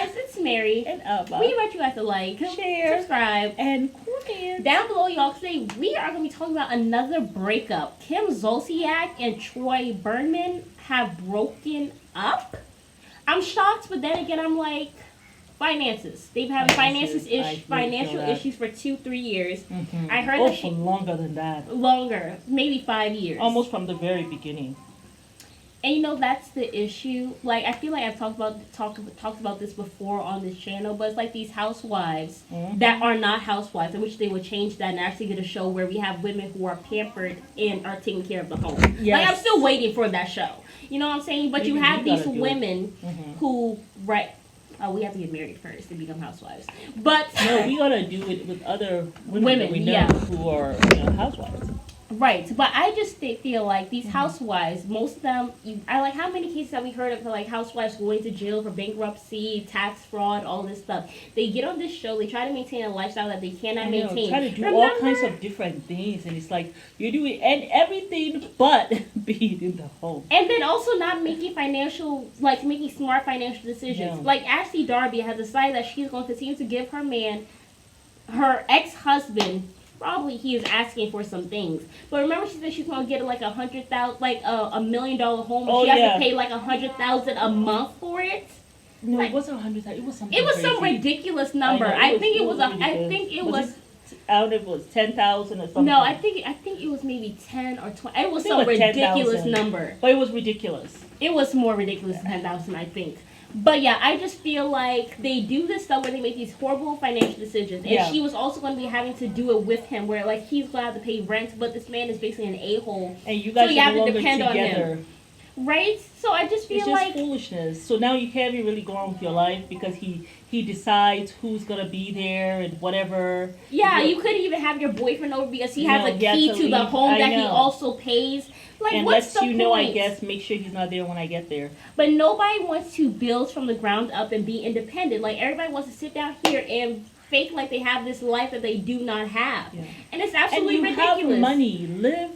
guys, it's Mary. And Abba. We invite you guys to like, share, subscribe, and comment. Down below, y'all, today we are going to be talking about another breakup. Kim Zolciak and Kroy have broken up. I'm shocked, but then again, I'm like, finances. They've had financial issues for 2-3 years. Mm-hmm. I heard that for longer than that. Longer, maybe 5 years. Almost from the very beginning. And you know, that's the issue. Like, I feel like I've talked about this before on this channel, but it's like these housewives that are not housewives. I wish they would change that and actually get a show where we have women who are pampered and are taking care of the home. Yes. Like, I'm still waiting for that show. You know what I'm saying? But you have these women who, we have to get married first to become housewives. But no, we gotta do it with other women that we know who are housewives. Right, but I just feel like these housewives, most of them, I like how many cases have we heard of like housewives going to jail for bankruptcy, tax fraud, all this stuff. They get on this show, they try to maintain a lifestyle that they cannot maintain. Try to do all kinds of different things, and it's like you're doing and everything but being in the home. And then also not making making smart financial decisions. Yeah. Like Ashley Darby has decided that she's going to continue to give her ex-husband. Probably he is asking for some things, but remember she said she's gonna get like $100,000, like $1 million home. And she has to pay like $100,000 a month for it. No, it wasn't $100,000. It was something. It was crazy. some ridiculous number. I think it was it was 10,000 or something. No, I think it was maybe 10 or 20. It was some ridiculous number. But it was ridiculous. It was more ridiculous than 10,000, I think. But yeah, I just feel like they do this stuff where they make these horrible financial decisions. And she was also going to be having to do it with him where like he's going to have to pay rent, but this man is basically an a-hole. And you guys have to depend together. On him. Right? So I just feel it's just foolishness. So now you can't really go on with your life because he decides who's going to be there and whatever. Yeah, you couldn't even have your boyfriend over because he has a key to the home that he also pays. Like, and what's the point? I guess, make sure he's not there when I get there. But nobody wants to build from the ground up and be independent. Like, everybody wants to sit down here and fake like they have this life that they do not have. Yeah. And it's absolutely ridiculous. You have money. Live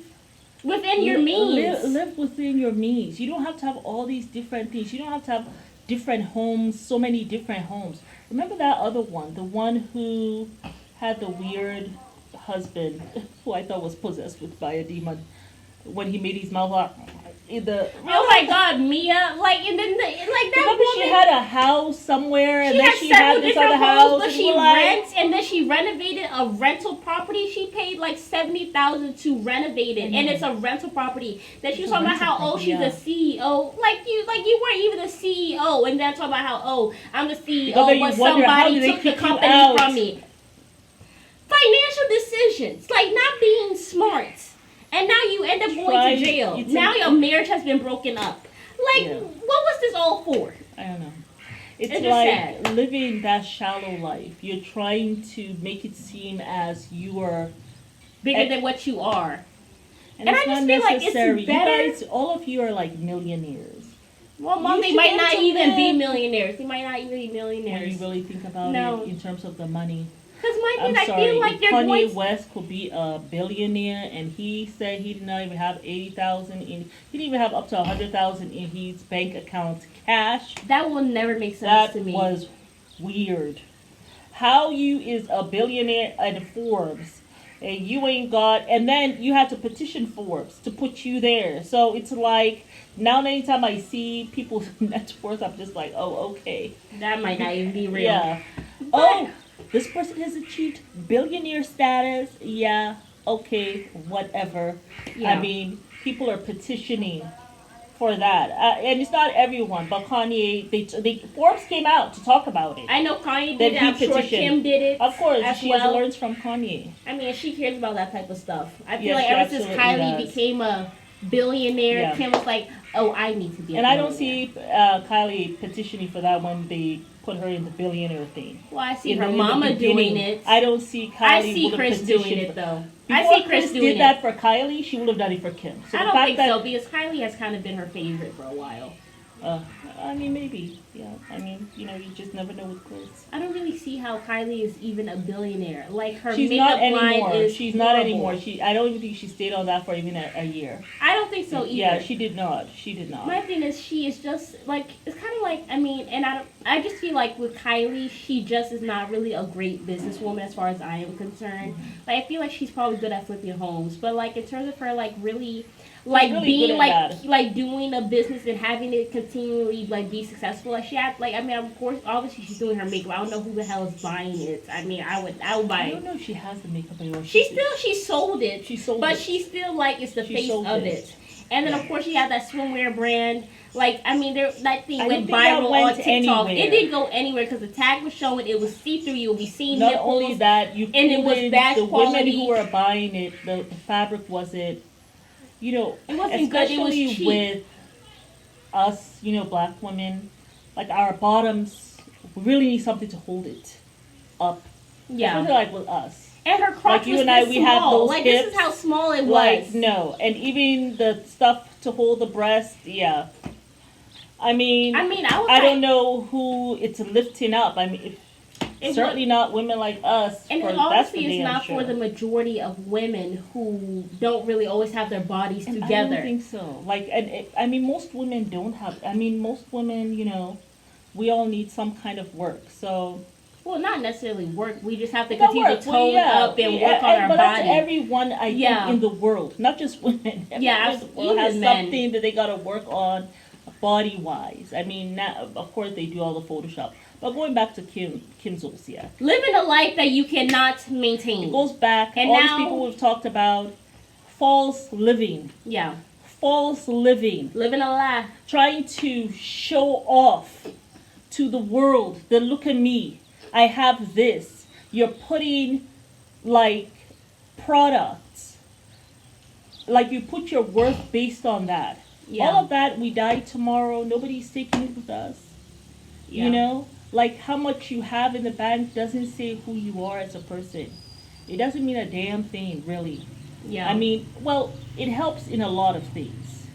within your means. Live within your means. You don't have to have all these different things. You don't have to have different homes, so many different homes. Remember that other one, the one who had the weird husband who I thought was possessed by a demon. When he made his mouth up, oh my God, Mia! Like, and then that remember woman, she had a house somewhere, and then she had this other house, but she rents, and then she renovated a rental property. She paid like $70,000 to renovate it, and it's a rental property. Then she was talking about how she's a CEO, like you weren't even a CEO, and then talking about how I'm the CEO, but somebody took the company from me. Financial decisions, like not being smart. And now you end up going to jail. Now your marriage has been broken up. Like, what was this all for? I don't know. It's like sad. Living that shallow life. You're trying to make it seem as you are bigger than what you are. And it's I just feel like it's better. You guys, all of you are like millionaires. Well, Mom, they might not even be millionaires. They might not even be millionaires. When you really think about it in terms of the money. Because I feel like they're Kanye West could be a billionaire, and he said he did not even have 80,000 in. He didn't even have up to 100,000 in his bank account cash. That will never make sense to me. That was weird. How you is a billionaire at Forbes, and you ain't got, and then you had to petition Forbes to put you there. So it's like now, anytime I see people's net worth, I'm just like, oh, okay, that might not even be real. Yeah. But, this person has achieved billionaire status. Yeah, okay, whatever. Yeah. I mean, people are petitioning for that, and it's not everyone. But Kanye, they Forbes came out to talk about it. I know Kanye did it. I'm sure Kim did it. Of course, she learns from Kanye. I mean, she cares about that type of stuff. I feel like ever since Kylie became a billionaire, Kim was like, "Oh, I need to be." And I don't see Kylie petitioning for that when they put her in the billionaire thing. Well, I see her mama doing it. I don't see Kylie. I see Chris doing it though. I see Chris did that for Kylie. She would have done it for Kim. So I don't think so because Kylie has kind of been her favorite for a while. I mean, maybe. Yeah. I mean, you just never know with Chris. I don't really see how Kylie is even a billionaire. Like her She's makeup not anymore. line is She's horrible. not anymore. I don't even think she stayed on that for even a year. I don't think so either. Yeah, she did not. She did not. My thing is, she is just like, it's kind of like, I mean, and I just feel like with Kylie, she just is not really a great businesswoman as far as I am concerned. Like, I feel like she's probably good at flipping homes, but like in terms of her like really like really being like like doing a business and having it continually like be successful, like she had like, I mean, of course obviously she's doing her makeup. I don't know who the hell is buying it. I mean, I would buy I it. don't know if she has the makeup anymore. She sold it. She sold but it. she still like is the She face sold of it. it. And then of course she had that swimwear brand. Like, I mean, that thing I went don't think that viral went on TikTok. anywhere. It didn't go anywhere because the tag was showing it was see-through. You would be seeing Not nipples. only that, and it was bad the quality. women who were buying it, the fabric wasn't, it wasn't good. It was especially cheap. with us, black women, like our bottoms, we really need something to hold it up. Yeah. Especially like with us. And her crotch Like you was and I, this we small. have those like hips. this is how small it was. Like no, and even the stuff to hold the breast, yeah. I mean, I was I don't know who it's lifting up. I mean, certainly not women like us. And that's obviously, for it's damn not sure. for the majority of women who don't really always have their bodies And together. I don't think so. Like, I mean, most women don't have. I mean, most women, we all need some kind of work. So. Well, not necessarily work. We just have to Not continue work. to tone up and work on our but body. That's everyone, I think, in the world, not just women. Everyone in the world has even men. something that they got to work on body-wise. I mean, of course, they do all the Photoshop. But going back to Kim Zolciak. Living a life that you cannot maintain. It goes back. And all now, these people we've talked about, false living. Yeah. False living. Living a lie. Trying to show off to the world that look at me. I have this. You're putting, like, products. Like, you put your worth based on that. Yeah. All of that, we die tomorrow. Nobody's taking it with us. Yeah. Like, how much you have in the bank doesn't say who you are as a person. It doesn't mean a damn thing, really. Yeah. I mean, well, it helps in a lot of things.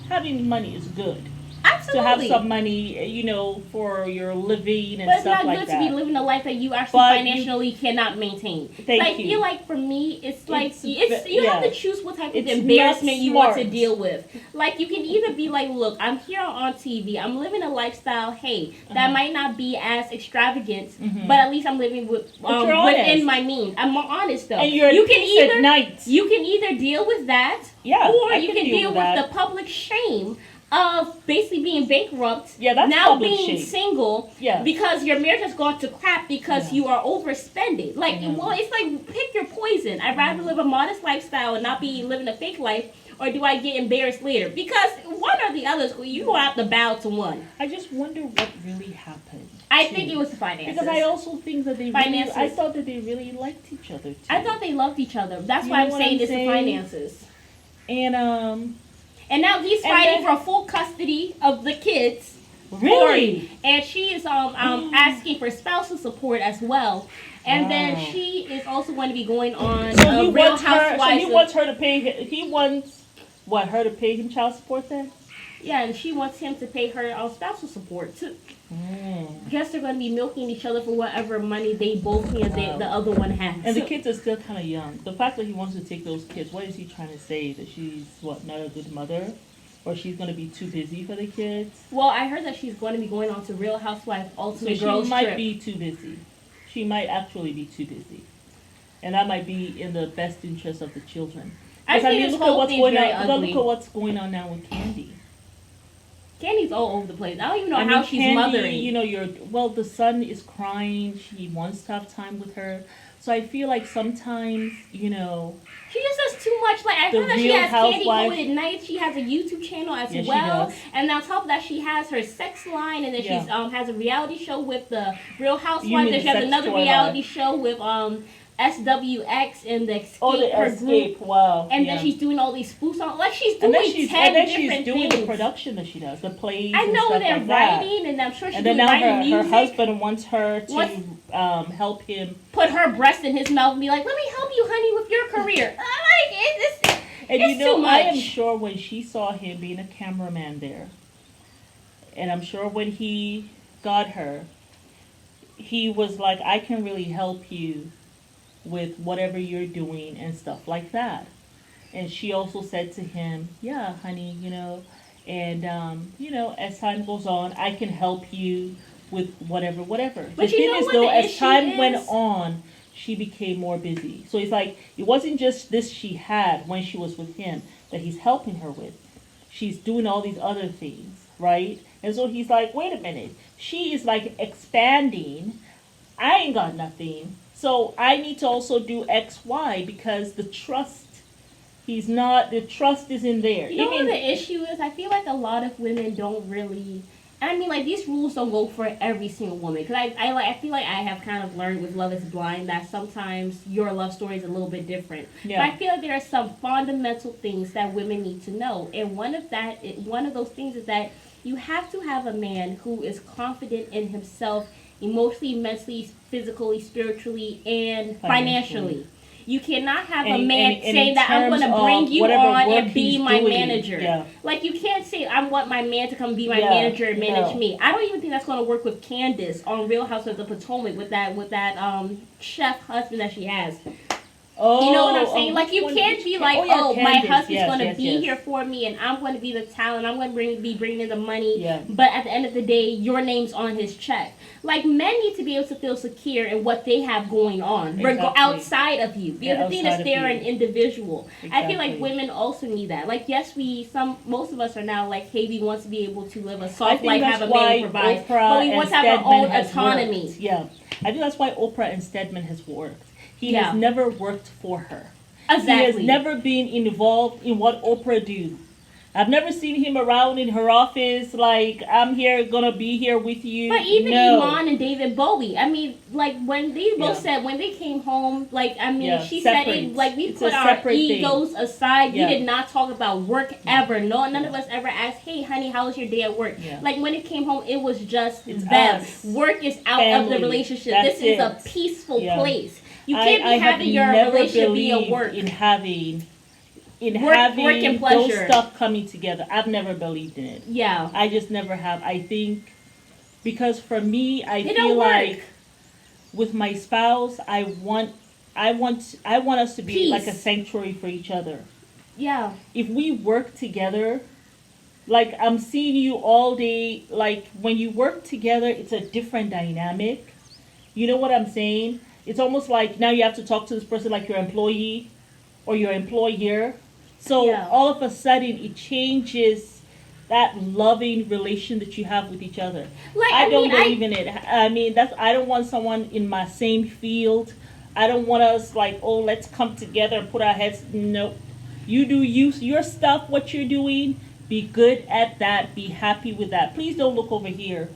Having money is good. Absolutely. To have some money, for your living and but stuff like that. But it's not good to be living a life that you actually But financially cannot maintain. Thank I you. feel like for me, it's like you have to choose what type of It's embarrassment not you want to smart. deal with. Like you can either be like, look, I'm here on TV, I'm living a lifestyle. Hey, that might not be as extravagant, but at least I'm living with you're honest. within my means. I'm more honest though. And you're you at can peace either at night. you can either deal with that, Yeah, or I you can deal with that. the public shame of basically being bankrupt, Yeah, that's now public being shame. single, Yeah. because your marriage has gone to crap because you are overspending. Like, Mhm. well, it's like pick your poison. I'd rather live a modest lifestyle and not be living a fake life, or do I get embarrassed later? Because one or the other, you will have to bow to one. I just wonder what really happened. I think it was the finances. Because I also think that Finances. I thought that they really liked each other too. I thought they loved each other. That's You why know I'm what saying I'm it's the saying? finances. And And now he's And fighting then- for full custody of the kids. really, And she is asking for spousal support as well. And then Wow. she is also going to be going on so he Real wants her. So Housewives. he wants her to pay. He wants her to pay him child support then? Yeah, and she wants him to pay her spousal support too. Mm. Guess they're going to be milking each other for whatever money they both think the other one has. And the kids are still kind of young. The fact that he wants to take those kids, what is he trying to say? That she's not a good mother, or she's going to be too busy for the kids? Well, I heard that she's going to be going on to Real Housewives So Ultimate she Girls might Trip. be too busy. She might actually be too busy, and that might be in the best interest of the children. I Because think this look at whole what's thing's going very on. ugly. Look at what's going on now with Candy. Candy's all over the place. I don't even know I how mean, she's Candy, mothering. the son is crying. She wants to have time with her. So I feel like sometimes, She just does too much. Like I The heard that she Real has Candy Housewives- Coded Nights. She has a YouTube channel as Yeah, she well, does. and on top of that, she has her sex line, and then Yeah. she's has a reality show with the Real You Housewives. mean Then she the has sex another toy reality line. show with SWX and the Escape. the her escape. group. Wow. And yeah. then she's doing all these spoofs on. Like she's and doing then she's 10 different she's doing things. the production that she does, the plays. I and know stuff they're like that. writing, and I'm sure she's And then doing now writing her music. husband wants her to What's- help him. Put her breast in his mouth and be like, "Let me help you, honey, with your career." And It's I too am much. sure when she saw him being a cameraman there, And I'm sure when he got her, he was like, I can really help you with whatever you're doing and stuff like that. And she also said to him, yeah, honey, and, as time goes on, I can help you with whatever, whatever. But The you thing know is, what though, the as issue time went is? on, she became more busy. So it's like, it wasn't just this she had when she was with him that he's helping her with. She's doing all these other things, right? And so he's like, wait a minute. She is like expanding. I ain't got nothing. So I need to also do X, Y because the trust isn't there. You know what the issue is? I feel like a lot of women don't really. I mean, like these rules don't go for every single woman. Because I feel like I have kind of learned with Love Is Blind that sometimes your love story is a little bit different. Yeah. But I feel like there are some fundamental things that women need to know, and one of those things is that you have to have a man who is confident in himself, emotionally, mentally, physically, spiritually, and financially. You cannot have a man saying that I'm going to bring you on and be my manager. Yeah. Like you can't say I want my man to come be my manager and manage me. I don't even think that's going to work with Candace on Real Housewives of Potomac with that chef husband that she has. Oh, you know what I'm saying? Like you can't be like, Candace, my husband's going to be yes. here for me, and I'm going to be the talent. I'm going to be bringing in the money. Yeah. But at the end of the day, your name's on his check. Like men need to be able to feel secure in what they have going on, outside of you. Because the thing is, they're an individual. Exactly. I feel like women also need that. Like yes, most of us are now like, hey, we want to be able to live a soft life, have a man provide, but we want to have our own autonomy. Yeah, I think that's why Oprah and Stedman has worked. He has never worked for her. Exactly. He has never been involved in what Oprah do. I've never seen him around in her office like, I'm gonna be here with you. But even Iman and David Bowie, I mean, like when they both said when they came home, like she said it, like we put our egos aside. We did not talk about work ever. No, none of us ever asked, hey honey, how was your day at work? Like when it came home, it was just them. Us. Work is out of the relationship. That's this is a peaceful place. You can't I be having your relationship be a work. In having work and pleasure. Those stuff coming together. I've never believed in it. Yeah. I just never have. I think because for me, I feel like with my spouse, I want us to be peace. Like a sanctuary for each other. Yeah. If we work together, like I'm seeing you all day, like when you work together, it's a different dynamic. You know what I'm saying? It's almost like now you have to talk to this person like your employee or your employer. So all of a sudden it changes that loving relation that you have with each other. Like, I don't believe in it. I mean, I don't want someone in my same field. I don't want us like, oh, let's come together and put our heads. No. You do your stuff, what you're doing. Be good at that. Be happy with that. Please don't look over here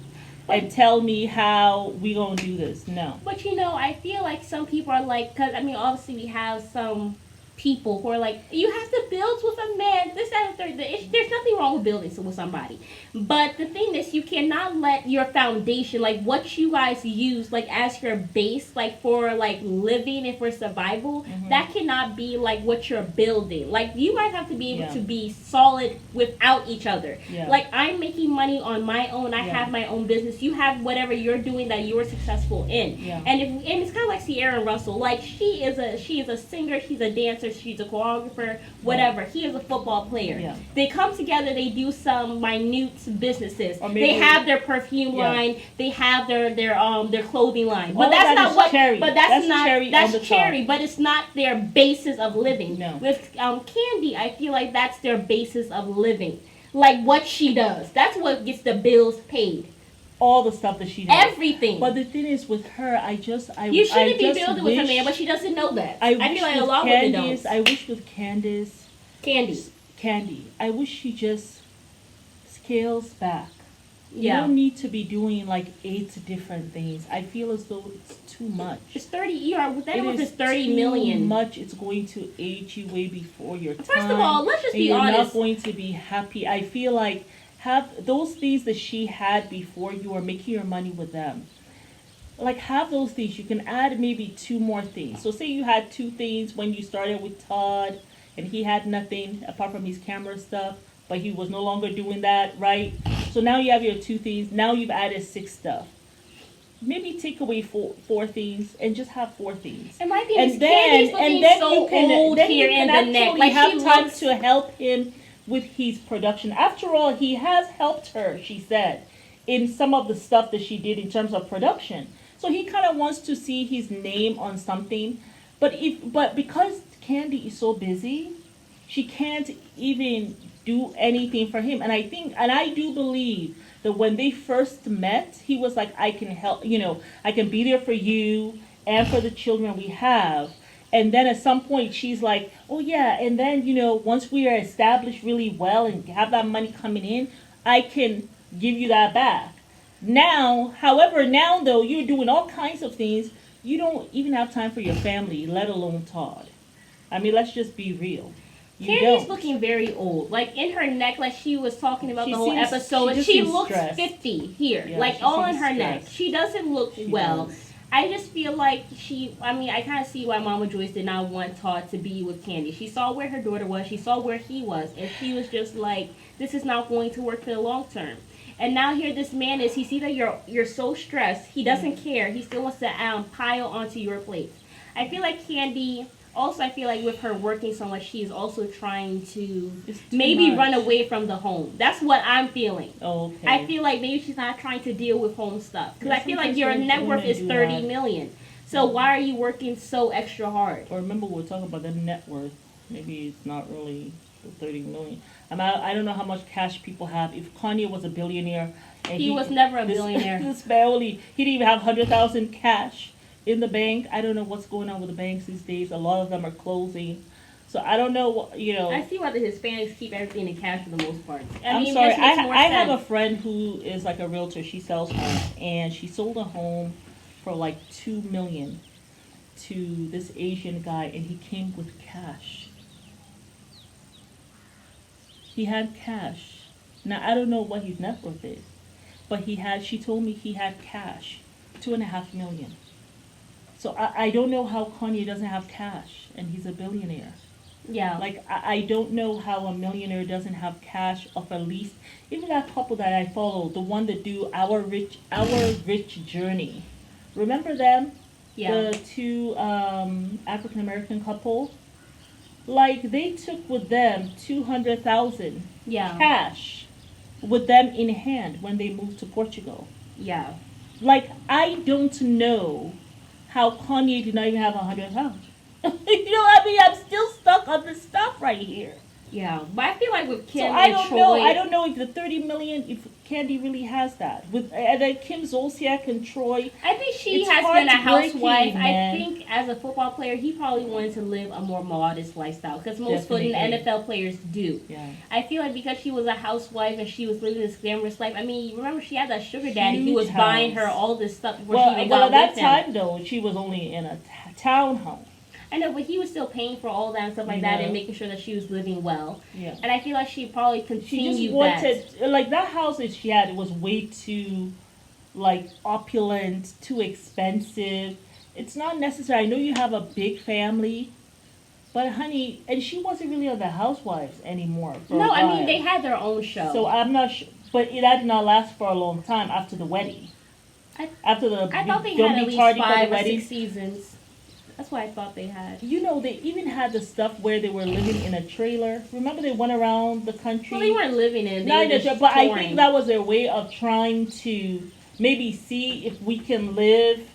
and tell me how we gonna do this. No. But I feel like some people are like, because I mean, obviously we have some people who are like, you have to build with a man, this, that, and third. There's nothing wrong with building with somebody. But the thing is, you cannot let your foundation, like what you guys use, like as your base, like for like living and for survival, that cannot be like what you're building. Like you guys have to be able to be solid without each other. Yeah. Like I'm making money on my own. I have my own business. You have whatever you're doing that you're successful in. Yeah. And it's kind of like Sierra Russell. Like she is a singer. She's a dancer. She's a choreographer. Whatever. He is a football player. Yeah. They come together. They do some minute businesses. They have their perfume line. They have their clothing line. But that's not what. Cherry. But that's cherry. But it's not their basis of living. No. With Candy, I feel like that's their basis of living. Like what she does. That's what gets the bills paid. All the stuff that she does. Everything. But the thing is with her, you shouldn't be building with a man, but she doesn't know that. I feel like a lot of women don't. I wish with Candy. I wish she just scales back. You don't need to be doing like 8 different things. I feel as though it's too much. It's 30 ER. That is 30 million. Too much. It's going to age you way before your time. First of all, let's just be honest. You're not going to be happy. I feel like have those things that she had before you are making your money with them. Like have those things. You can add maybe 2 more things. So say you had 2 things when you started with Todd and he had nothing apart from his camera stuff, but he was no longer doing that, right? So So now you have your 2 things. Now you've added 6 stuff. Maybe take away four things and just have 4 things. It might be And Candy's looking so old here in the neck. Like have she time looks... to help him with his production. After all, he has helped her, she said, in some of the stuff that she did in terms of production. So he kind of wants to see his name on something. But because Candy is so busy, she can't even do anything for him. And I do believe that when they first met, he was like, I can help, I can be there for you and for the children we have. And then at some point she's like, oh yeah, and then, once we are established really well and have that money coming in, I can give you that back. Now, however, now though, you're doing all kinds of things. You don't even have time for your family, let alone Todd. I mean, let's just be real. Candy's looking very old. Like in her neck, like she was talking about the whole episode. She looks stressed. 50 here. Yeah, like all in her stressed. neck. She doesn't look well. Does. I just feel like I kind of see why Mama Joyce did not want Todd to be with Candy. She saw where her daughter was. She saw where he was. And she was just like, this is not going to work for the long term. And now here this man is, he sees that you're so stressed. He doesn't care. He still wants to pile onto your plate. I feel like Candy... Also, I feel like with her working so much, she is also trying to maybe run away from the home. That's what I'm feeling. Oh, okay. I feel like maybe she's not trying to deal with home stuff. Because I feel like your net worth is $30 million. So why are you working so extra hard? Or remember, we're talking about the net worth. Maybe it's not really the $30 million. I don't know how much cash people have. If Kanye was a billionaire, and he was never a billionaire. This family, he didn't even have 100,000 cash in the bank. I don't know what's going on with the banks these days. A lot of them are closing. So I don't know, I see why the Hispanics keep everything in cash for the most part. I'm sorry. I have a friend who is like a realtor. She sells homes, and she sold a home for like $2 million to this Asian guy, and he came with cash. He had cash. Now I don't know what his net worth is, but she told me he had cash, $2.5 million. So I don't know how Kanye doesn't have cash, and he's a billionaire. Yeah. Like, I don't know how a millionaire doesn't have cash of at least, even that couple that I follow, the one that do Our Rich Journey. Remember them? Yeah. The 2 African-American couple? Like, they took with them $200,000 cash with them in hand when they moved to Portugal. Yeah. Like, I don't know how Kanye did not even have 100,000. I'm still stuck on this stuff right here. Yeah, but I feel like with Kim I don't know if the 30 million, if Candy really has that. With Kim Zolciak and Kroy. I think she has been a housewife. I think as a football player, he probably wanted to live a more modest lifestyle because most NFL players do. Yeah. I feel like because she was a housewife and she was living this glamorous life. I mean, remember she had that sugar daddy who was buying her all this stuff before she even got with him. At that time though, she was only in a townhome. I know, but he was still paying for all that and stuff like that and making sure that she was living well. Yeah. And I feel like she probably continued she just wanted, like that house that she had, it was way too, like, opulent, too expensive. It's not necessary. I know you have a big family, but honey, and she wasn't really on the Housewives anymore. No, I mean, they had their own show. So I'm not sure, but that did not last for a long time after the wedding. I thought they had at least 5 or 6 seasons. That's what I thought they had. They even had the stuff where they were living in a trailer. Remember they went around the country? Well, they weren't living in it. But I think that was their way of trying to maybe see if we can live.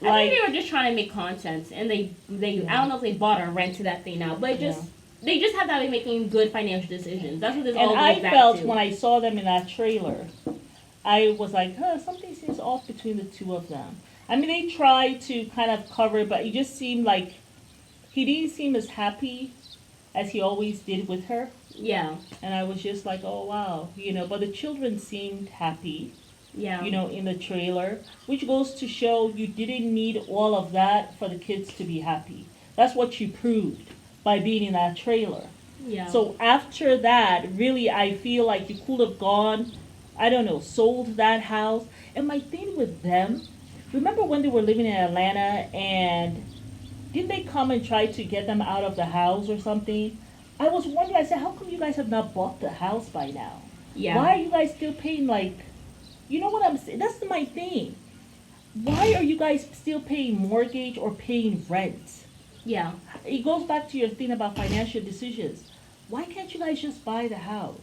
I think they were just trying to make content. And I don't know if they bought or rented that thing now. But they just have to be making good financial decisions. That's what this all goes back to. And I felt when I saw them in that trailer, I was like, something seems off between the two of them. I mean, they tried to kind of cover it, but it just seemed like he didn't seem as happy as he always did with her. Yeah. And I was just like, oh, wow. But the children seemed happy, in the trailer, which goes to show you didn't need all of that for the kids to be happy. That's what you proved by being in that trailer. Yeah. So after that, really, I feel like you could have gone, I don't know, sold that house. And my thing with them, remember when they were living in Atlanta and didn't they come and try to get them out of the house or something? I was wondering, I said, how come you guys have not bought the house by now? Yeah. Why are you guys still paying like, you know what I'm saying? That's my thing. Why are you guys still paying mortgage or paying rent? Yeah. It goes back to your thing about financial decisions. Why can't you guys just buy the house?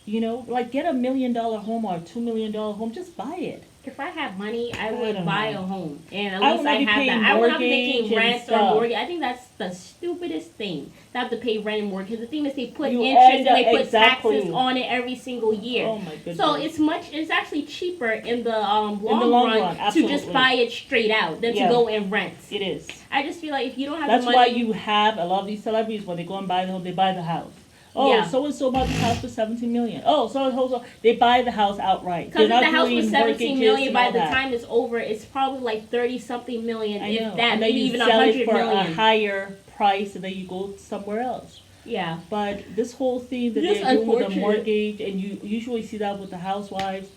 You know, like get $1 million home or $2 million home, just buy it. If I had money, I I would don't buy know. a home, and at I least would not I be have paying that. I would not be mortgage making and rent or stuff. mortgage. I think that's the stupidest thing to have to pay rent and mortgage. The thing is, they put You interest end and they up- put exactly. taxes on it every single year. Oh my goodness. So it's actually cheaper in the long, long run, run, to absolutely. just buy it straight out than Yeah. to go and rent. It is. I just feel like if you don't have That's the money, why you have a lot of these celebrities when they go and buy the home, they buy the house. Oh, Yeah. so and so bought this house for 17 million. Oh, so and so they buy the house outright. because They're if the not house doing was 17 mortgages million, and by all the that. time it's over, it's probably like 30 something million, I know. if that, And then maybe you even sell it 100 for a million. higher price, and then you go somewhere else. Yeah. But this whole thing that Just they're doing with the unfortunate. mortgage, and you usually see that with the housewives.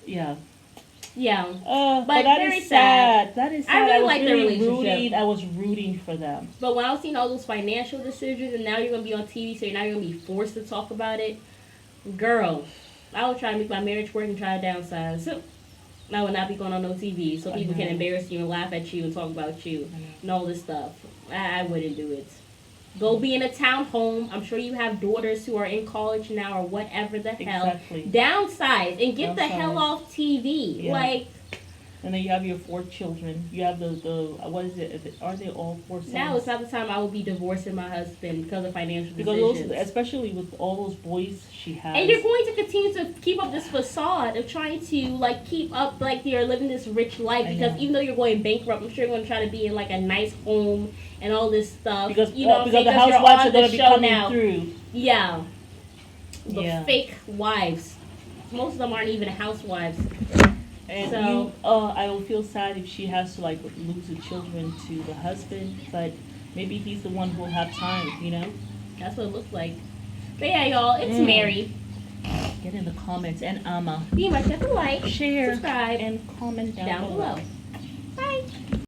Yeah. Yeah. But But that very is sad. sad. That is I sad. really was like their really relationship. rooting. I was rooting for them. But when I was seeing all those financial decisions, and now you're gonna be on TV, so now you're gonna be forced to talk about it, girl, I would try to make my marriage work and try to downsize. So I would not be going on no TV, so people can embarrass you and laugh at you and talk about you and all this stuff. I wouldn't do it. Go be in a townhome. I'm sure you have daughters who are in college now or whatever the hell. Exactly. Downsize and get the hell Downsize. off TV. Yeah. Like, And then you have your 4 children. You have the what is it? Are they all 4 sons? now it's not the time I will be divorcing my husband because of financial Because decisions. those, especially with all those boys she has. And you're going to continue to keep up this facade of trying to like keep up like you're living this rich life, I because know. even though you're going bankrupt, I'm sure you're going to try to be in like a nice home and all this stuff. because you know, what I'm because saying? the 'Cause you're housewives on are going the to be show coming now. through. Yeah, the Yeah. fake wives. Most of them aren't even housewives. And So- I will feel sad if she has to like lose the children to the husband, but maybe he's the one who will have time, you know? That's what it looks like. But yeah, y'all, it's Mm. Mary. Get in the comments and Amma. Be much, hit the like, Share subscribe and comment down down below. below.